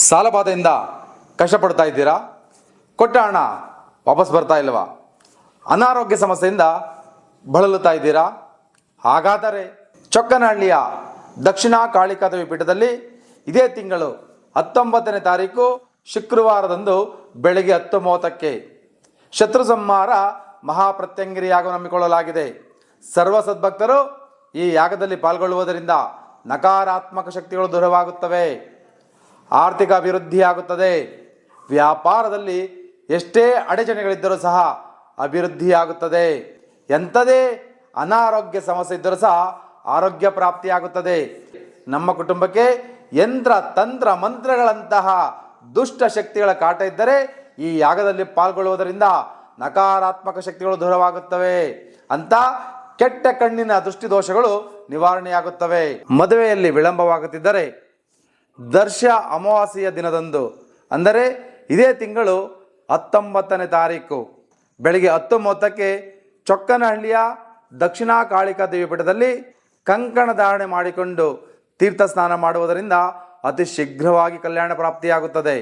ಸಾಲಬಾಧೆಯಿಂದ ಕಷ್ಟಪಡ್ತಾ ಇದ್ದೀರಾ? ಕೊಟ್ಟ ಹಣ ವಾಪಸ್ ಬರ್ತಾ ಇಲ್ವಾ? ಅನಾರೋಗ್ಯ ಸಮಸ್ಯೆಯಿಂದ ಬಳಲುತ್ತಾ ಇದ್ದೀರಾ? ಹಾಗಾದರೆ ಚೊಕ್ಕನಹಳ್ಳಿಯ ದಕ್ಷಿಣ ಕಾಳಿಕಾದೇವಿ ಪೀಠದಲ್ಲಿ ಇದೇ ತಿಂಗಳು 19ನೇ ತಾರೀಕು ಶುಕ್ರವಾರದಂದು ಬೆಳಗ್ಗೆ 10:30ಕ್ಕೆ ಶತ್ರು ಸಂಹಾರ ಮಹಾಪ್ರತ್ಯಂಗಿರಿ ಯಾಗ ಹಮ್ಮಿಕೊಳ್ಳಲಾಗಿದೆ. ಸರ್ವ ಸದ್ಭಕ್ತರು ಈ ಯಾಗದಲ್ಲಿ ಪಾಲ್ಗೊಳ್ಳುವುದರಿಂದ ನಕಾರಾತ್ಮಕ ಶಕ್ತಿಗಳು ದೂರವಾಗುತ್ತವೆ, ಆರ್ಥಿಕ ಅಭಿವೃದ್ಧಿಯಾಗುತ್ತದೆ, ವ್ಯಾಪಾರದಲ್ಲಿ ಎಷ್ಟೇ ಅಡಚಣೆಗಳಿದ್ದರೂ ಸಹ ಅಭಿವೃದ್ಧಿಯಾಗುತ್ತದೆ, ಎಂಥದೇ ಅನಾರೋಗ್ಯ ಸಮಸ್ಯೆ ಇದ್ದರೂ ಸಹ ಆರೋಗ್ಯ ಪ್ರಾಪ್ತಿಯಾಗುತ್ತದೆ. ನಮ್ಮ ಕುಟುಂಬಕ್ಕೆ ಯಂತ್ರ ತಂತ್ರ ಮಂತ್ರಗಳಂತಹ ದುಷ್ಟ ಶಕ್ತಿಗಳ ಕಾಟ ಇದ್ದರೆ ಈ ಯಾಗದಲ್ಲಿ ಪಾಲ್ಗೊಳ್ಳುವುದರಿಂದ ನಕಾರಾತ್ಮಕ ಶಕ್ತಿಗಳು ದೂರವಾಗುತ್ತವೆ ಅಂತ ಕೆಟ್ಟ ಕಣ್ಣಿನ ದೃಷ್ಟಿದೋಷಗಳು ನಿವಾರಣೆಯಾಗುತ್ತವೆ. ಮದುವೆಯಲ್ಲಿ ವಿಳಂಬವಾಗುತ್ತಿದ್ದರೆ ದರ್ಶ ಅಮಾವಾಸ್ಯೆಯ ದಿನದಂದು ಅಂದರೆ ಇದೇ ತಿಂಗಳು 19ನೇ ತಾರೀಕು ಬೆಳಗ್ಗೆ 10:30ಕ್ಕೆ ಚೊಕ್ಕನಹಳ್ಳಿಯ ದಕ್ಷಿಣ ಕಾಳಿಕಾದೇವಿ ಪೀಠದಲ್ಲಿ ಕಂಕಣ ಧಾರಣೆ ಮಾಡಿಕೊಂಡು ತೀರ್ಥ ಸ್ನಾನ ಮಾಡುವುದರಿಂದ ಅತಿ ಶೀಘ್ರವಾಗಿ ಕಲ್ಯಾಣ ಪ್ರಾಪ್ತಿಯಾಗುತ್ತದೆ.